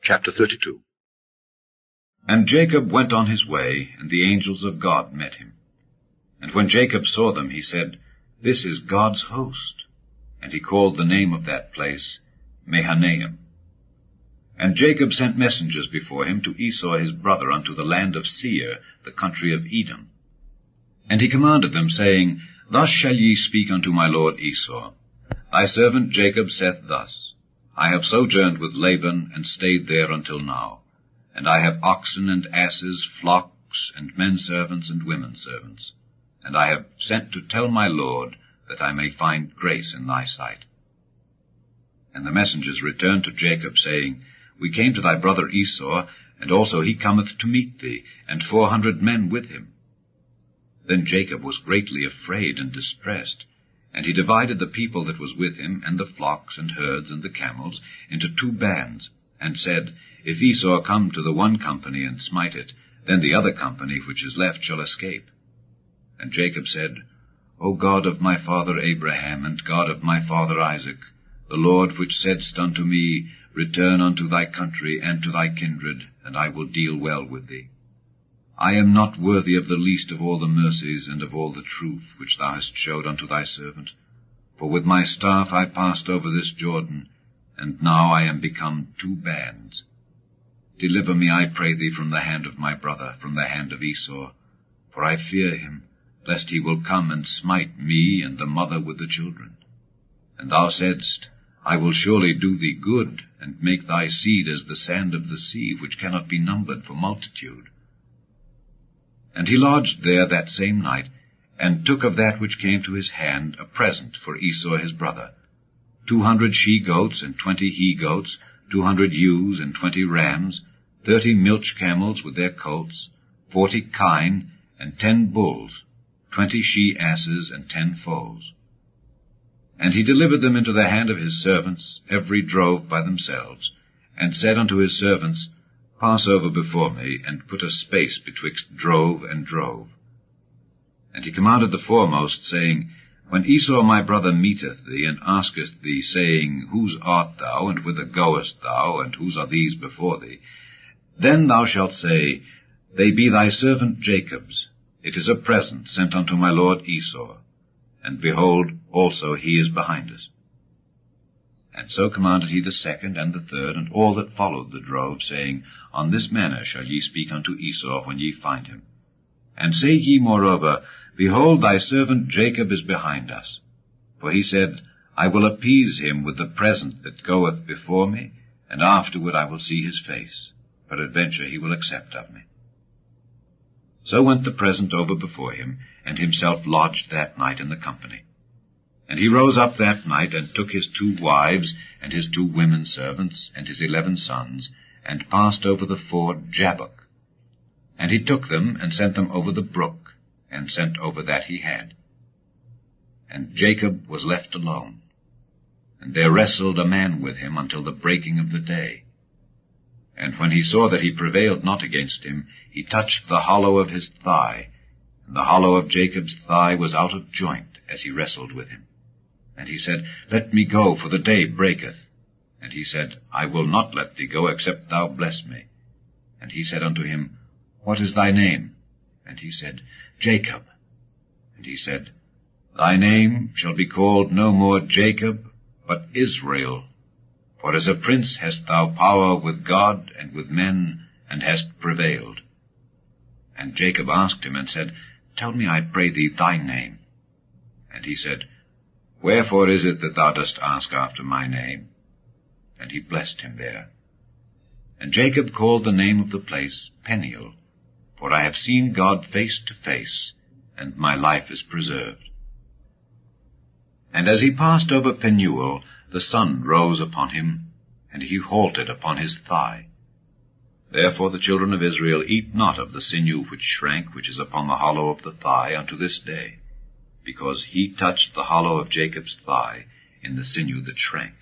Chapter 32. And Jacob went on his way, and the angels of God met him. And when Jacob saw them, he said, This is God's host. And he called the name of that place Mahanaim. And Jacob sent messengers before him to Esau his brother unto the land of Seir, the country of Edom. And he commanded them, saying, Thus shall ye speak unto my lord Esau. Thy servant Jacob saith thus, I have sojourned with Laban, and stayed there until now. And I have oxen and asses, flocks, and men servants and women servants. And I have sent to tell my lord, that I may find grace in thy sight. And the messengers returned to Jacob, saying, We came to thy brother Esau, and also he cometh to meet thee, and 400 men with him. Then Jacob was greatly afraid and distressed, and he divided the people that was with him, and the flocks and herds and the camels, into 2 bands, and said, If Esau come to the one company and smite it, then the other company which is left shall escape. And Jacob said, O God of my father Abraham, and God of my father Isaac, the Lord which saidst unto me, Return unto thy country and to thy kindred, and I will deal well with thee. I am not worthy of the least of all the mercies and of all the truth which thou hast showed unto thy servant. For with my staff I passed over this Jordan, and now I am become 2 bands. Deliver me, I pray thee, from the hand of my brother, from the hand of Esau, for I fear him, lest he will come and smite me and the mother with the children. And thou saidst, I will surely do thee good, and make thy seed as the sand of the sea, which cannot be numbered for multitude. And he lodged there that same night, and took of that which came to his hand a present for Esau his brother, 200 she-goats and 20 he-goats, 200 ewes and 20 rams, 30 milch camels with their colts, 40 kine, and 10 bulls, 20 she-asses, and 10 foals. And he delivered them into the hand of his servants, every drove by themselves, and said unto his servants, Pass over before me, and put a space betwixt drove and drove. And he commanded the foremost, saying, When Esau my brother meeteth thee, and asketh thee, saying, Whose art thou, and whither goest thou, and whose are these before thee? Then thou shalt say, They be thy servant Jacob's. It is a present sent unto my lord Esau. And behold, also he is behind us. And so commanded he the second and the third, and all that followed the drove, saying, On this manner shall ye speak unto Esau when ye find him. And say ye moreover, Behold, thy servant Jacob is behind us. For he said, I will appease him with the present that goeth before me, and afterward I will see his face. Peradventure he will accept of me. So went the present over before him, and himself lodged that night in the company. And he rose up that night, and took his 2 wives, and his 2 women servants, and his 11 sons, and passed over the ford Jabbok. And he took them, and sent them over the brook, and sent over that he had. And Jacob was left alone. And there wrestled a man with him until the breaking of the day. And when he saw that he prevailed not against him, he touched the hollow of his thigh, and the hollow of Jacob's thigh was out of joint, as he wrestled with him. And he said, Let me go, for the day breaketh. And he said, I will not let thee go, except thou bless me. And he said unto him, What is thy name? And he said, Jacob. And he said, Thy name shall be called no more Jacob, but Israel. For as a prince hast thou power with God and with men, and hast prevailed. And Jacob asked him, and said, Tell me, I pray thee, thy name. And he said, Wherefore is it that thou dost ask after my name? And he blessed him there. And Jacob called the name of the place Peniel, for I have seen God face to face, and my life is preserved. And as he passed over Penuel, the sun rose upon him, and he halted upon his thigh. Therefore the children of Israel eat not of the sinew which shrank, which is upon the hollow of the thigh, unto this day, because he touched the hollow of Jacob's thigh in the sinew that shrank.